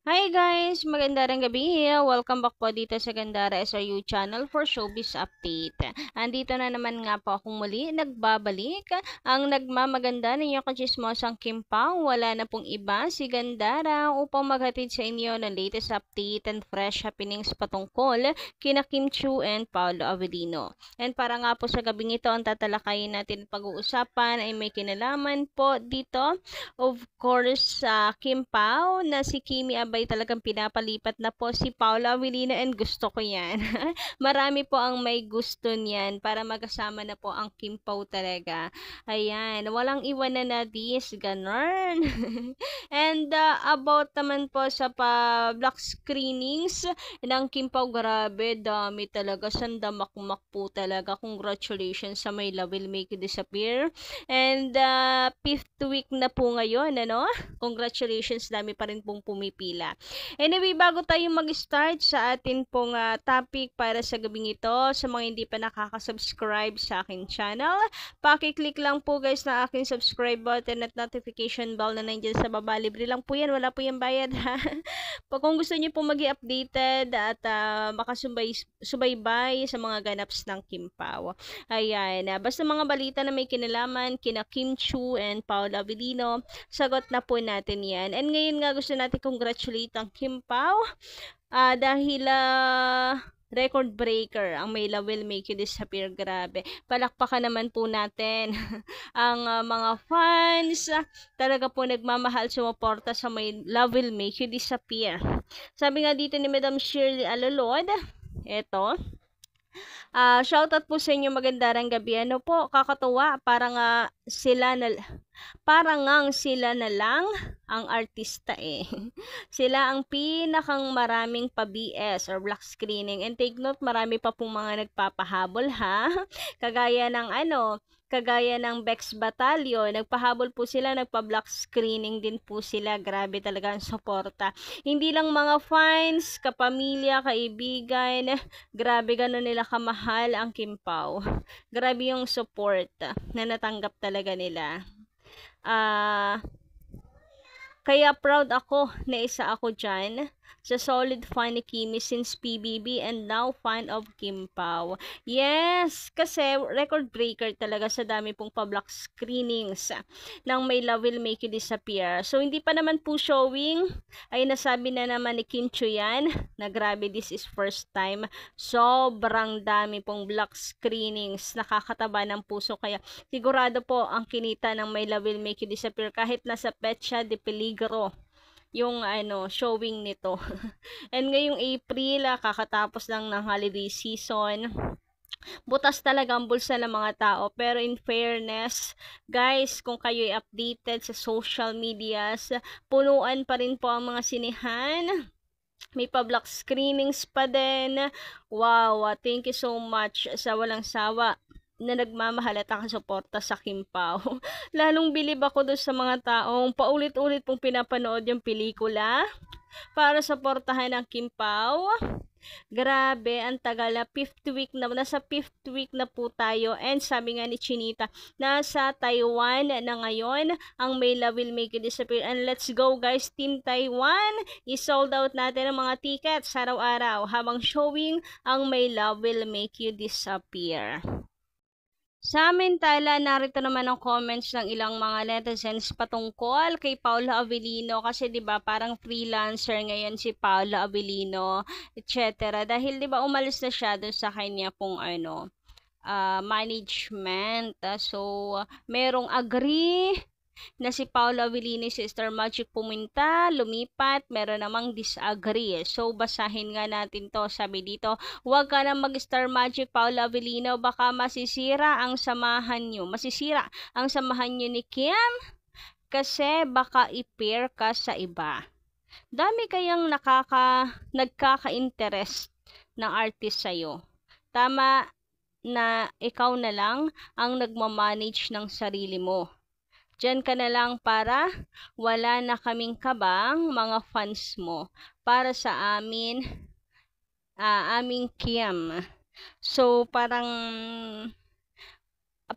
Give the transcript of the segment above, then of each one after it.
Hi guys! Magandang gabi! Welcome back po dito sa Gandara SRU channel for Showbiz Update. Andito na naman nga po akong muli, nagbabalik. Ang nagmamaganda ninyo kachismosang Kim Pao, wala na pong iba si Gandara upang maghatid sa inyo ng latest update and fresh happenings patungkol kina Kim Chiu and Paolo Avellino. And para nga po sa gabing ito, ang tatalakayin natin pag-uusapan ay may kinalaman po dito. Of course, sa Kim Pao na si Kimi Abay talagang pinapalipat na po si Paolo Avellino and gusto ko yan. Marami po ang may gusto niyan para magkasama na po ang Kim Pao talaga. Ayan, walang iwan na this, ganon. And about naman po sa pa-block screenings ng Kim Pao, grabe, dami talaga. Sandamakmak po talaga. Congratulations sa My Love Will Make You Disappear. And fifth week na po ngayon, ano? Congratulations, dami pa rin pong pumipila. Anyway, bago tayo mag-start sa atin pong topic para sa gabing ito, sa mga hindi pa nakaka-subscribe sa aking channel, paki-click lang po guys na aking subscribe button at notification bell na nandiyan sa baba. Libre lang po yan, wala po yung bayad ha. Kung gusto niyo po maging updated at makasubaybay sa mga ganaps ng Kim Pao. Ayan, basta mga balita na may kinalaman kina Kim Chiu and Paolo Avellino, sagot na po natin yan. And ngayon nga gusto natin congratulate ang Kim Pao dahil record breaker ang My Love Will Make You Disappear. Grabe, palakpakan naman po natin ang mga fans talaga po nagmamahal, sumuporta sa My Love Will Make You Disappear. Sabi nga dito ni Madam Shirley Alolod, eto, shoutout po sa inyo, magandang gabi. Ano po, kakatuwa, parang ngang sila na lang ang artista eh. Sila ang pinakang maraming pa-BS or black screening. And take note, marami pa pong mga nagpapahabol ha. Kagaya ng Bex Batalyon, nagpahabol po sila, nagpa-black screening din po sila. Grabe talaga ang suporta. Hindi lang mga fans, kapamilya, kaibigan, grabe gano'n nila kamahal ang Kim Pao. Grabe yung support na natanggap talaga nila. Kaya proud ako na isa ako dyan sa solid fan ni Kimi since PBB and now fan of Kim Pao. Yes, kasi record breaker talaga sa dami pong pa-block screenings ng My Love Will Make You Disappear. So hindi pa naman po showing, ay nasabi na naman ni Kim Chiu yan na grabe, this is first time. Sobrang dami pong block screenings, nakakataba ng puso, kaya sigurado po ang kinita ng My Love Will Make You Disappear kahit nasa Petsa de Peligro yung showing nito. And ngayong April, kakatapos lang ng holiday season, butas talaga ang bulsa ng mga tao. Pero in fairness, guys, kung kayo'y updated sa social medias, punuan pa rin po ang mga sinihan. May pa-block screenings pa din. Wow, thank you so much sa walang sawa na nagmamahal at nakasuporta sa Kim Pao. Lalong bilib ako doon sa mga taong paulit-ulit pong pinapanood yung pelikula para suportahan ang Kim Pao. Grabe, ang tagal na, nasa fifth week na po tayo. And sabi nga ni Chinita, nasa Taiwan na ngayon ang My Love Will Make You Disappear. And let's go guys, Team Taiwan, i-sold out natin ang mga tickets araw-araw habang showing ang My Love Will Make You Disappear. Sa Samantala, narito naman ang comments ng ilang mga netizens patungkol kay Paolo Avellino kasi 'di ba parang freelancer ngayon si Paolo Avellino, etc. Dahil 'di ba umalis na siya doon sa kanya pong management. So merong agree na si Paolo Avellino, si Star Magic pumunta, lumipat, meron namang disagree. So, basahin nga natin to. Sabi dito, huwag ka na mag-Star Magic, Paolo Avellino, baka masisira ang samahan nyo. Masisira ang samahan nyo ni Kim kasi baka i-pair ka sa iba. Dami kayang nagkaka-interest ng artist sa'yo. Tama na ikaw na lang ang nagmamanage ng sarili mo. Diyan ka na lang para wala na kaming kabang mga fans mo para sa aming Kim. So, parang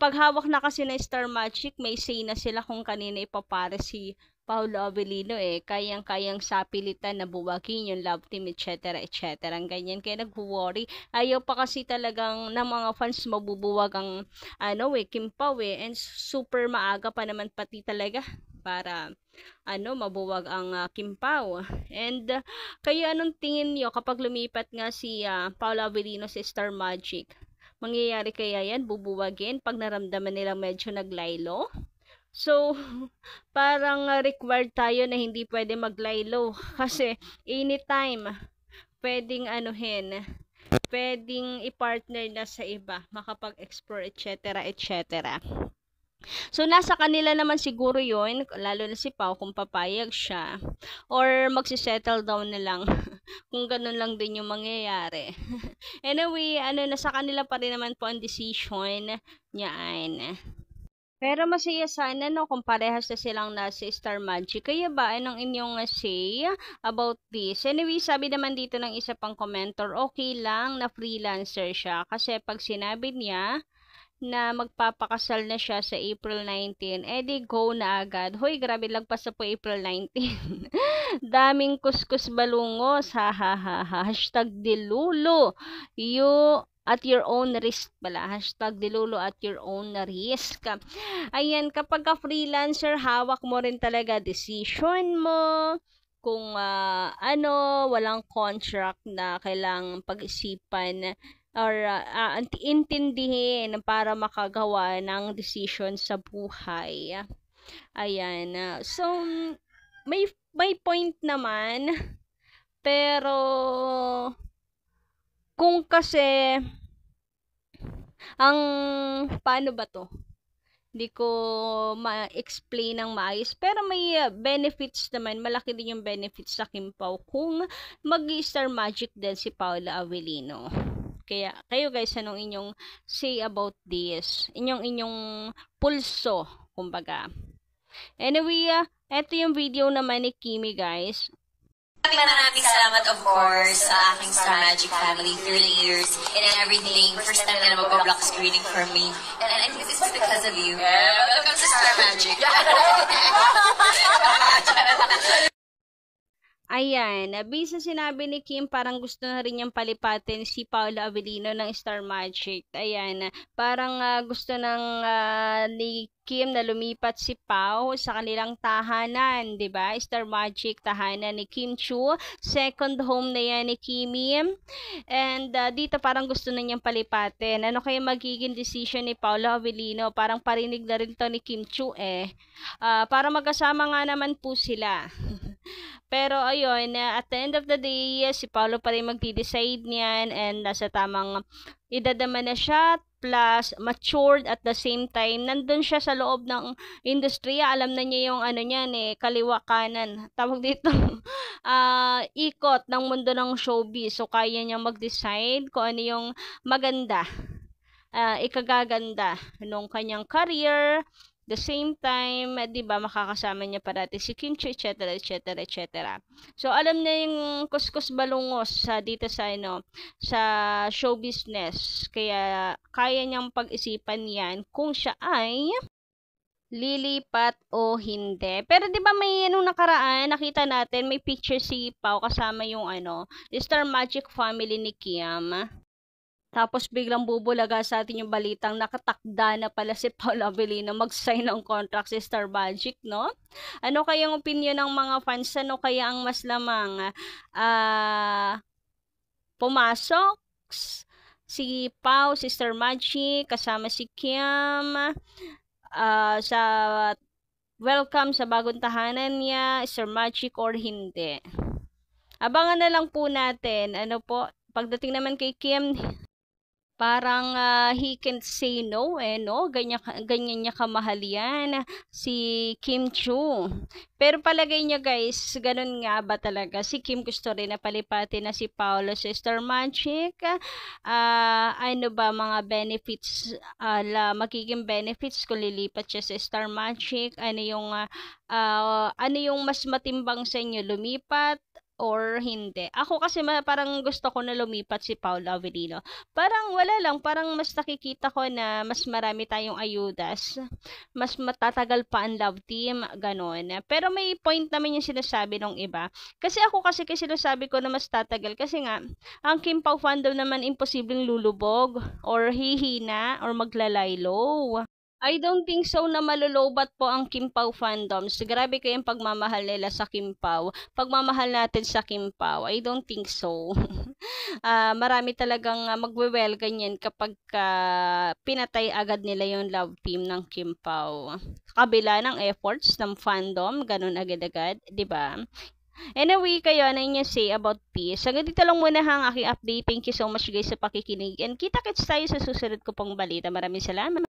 paghawak na kasi ng Star Magic, may say na sila kung kanina ipapare si Paolo Avellino kayang-kayang sapilitan na buwagin yung love team, etc. etc. Ang ganyan, kaya nag-worry. Ayaw pa kasi talagang ng mga fans mabubuwag ang Kim Pao and super maaga pa naman pati talaga para mabuwag ang Kim Pao. And kayo, anong tingin niyo kapag lumipat nga si Paolo Avellino sa Star Magic? Mangyayari kaya yan? Bubuwagin pag naramdaman nila medyo naglaylo? So, parang required tayo na hindi pwede maglaylo kasi anytime pwedeng pwedeng i-partner na sa iba, makapag-explore, etc. etc. So, nasa kanila naman siguro yun, lalo na si Pao, kung papayag siya or magsisettle down na lang kung ganun lang din yung mangyayari. Anyway, nasa kanila pa rin naman po ang decision niyan. Pero masaya sana kung parehas na silang nasa Star Magic. Kaya ba, anong inyong say about this? Anyway, sabi naman dito ng isa pang commenter, okay lang na freelancer siya. Kasi pag sinabi niya na magpapakasal na siya sa April 19, edi go na agad. Hoy, grabe, lagpas na po April 19. Daming kuskus balungos. Ha ha ha ha. #dilulo. At your own risk pala. #dilulo at your own risk. Ayan, kapag ka freelancer, hawak mo rin talaga decision mo. Kung walang contract na kailangang pag-isipan or intindihin para makagawa ng decision sa buhay. Ayan. So, may point naman. Pero, kung kasi paano ba to? Hindi ko ma-explain ng maayos. Pero may benefits naman. Malaki din yung benefits sa Kim Pao kung mag-Star Magic din si Paolo Avellino. Kaya, kayo guys, anong inyong say about this? Inyong pulso, kumbaga. Anyway, eto yung video naman ni Kimi, guys. Maraming salamat, of course, sa aking Star Magic family through the years and everything. First time na mag-block screening for me. And I think this is because of you. Welcome to Star Magic. Ayan, bisa sinabi ni Kim, parang gusto na rin niyang palipatin si Paolo Avellino ng Star Magic. Ayan, parang gusto ni Kim na lumipat si Pao sa kanilang tahanan, 'di ba? Star Magic, tahanan ni Kim Chiu, second home na yan ni Kimi. And dito parang gusto na niyang palipatin. Ano kaya magiging decision ni Paolo Avellino? Parang parinig na rin to ni Kim Chiu para magkasama nga naman po sila. Pero ayun, at the end of the day, si Paolo pa rin magdi-decide niyan and nasa tamang edad naman na siya, plus matured at the same time. Nandun siya sa loob ng industriya, alam na niya yung niyan kaliwa kanan. Tawag dito, ikot ng mundo ng showbiz. So kaya niya mag-decide kung ano yung maganda, ikagaganda nung kanyang career. The same time, 'di ba, makakasama niya parati si Kim Chiu, etc. etc. etc. So alam na yung kuskus balungos dito sa sa show business. Kaya kaya niyang pag-isipan 'yan kung siya ay lilipat o hindi. Pero 'di ba may nung nakaraan nakita natin may picture si Pao kasama yung Star Magic family ni Kim. Tapos biglang bubulaga sa atin yung balitang nakatakda na pala si Paolo Avellino mag-sign ng contract sa Star Magic, no? Ano kayang opinion ng mga fans? Ano kaya ang mas lamang? Pumasok si Pao, si Star Magic, kasama si Kim, sa welcome sa bagong tahanan niya, Star Magic or hindi? Abangan na lang po natin. Pagdating naman kay Kim, parang he can't say no no? Ganyan niya kamahal yan, si Kim Chiu. Pero palagay niya guys, ganun nga ba talaga? Si Kim gusto rin na palipatin na si Paolo sa Star Magic? Ano ba mga benefits, magiging benefits kung lilipat siya sa Star Magic? Ano yung mas matimbang sa inyo, lumipat or hindi. Ako kasi parang gusto ko na lumipat si Paolo Avellino. Parang wala lang, parang mas nakikita ko na mas marami tayong ayudas, mas matatagal pa ang love team, ganon. Pero may point naman yung sinasabi ng iba. Kasi ako kasi sinasabi ko na mas tatagal kasi nga, ang Kim Pao fandom naman imposibleng lulubog or hihina or maglalaylo. I don't think so na malulobat po ang Kim Pao fandoms. Grabe kayong pagmamahal nila sa Kim Pao. Pagmamahal natin sa Kim Pao. I don't think so. Marami talagang magwe-well ganyan kapag pinatay agad nila yung love team ng Kim Pao. Kabila ng efforts ng fandom, ganun agad-agad, 'di ba? Anyway, kayo, ano yung say about peace? Hanggang dito lang muna ang aking update. Thank you so much guys sa pakikinig. And kita-kits tayo sa susunod ko pong balita. Maraming salamat.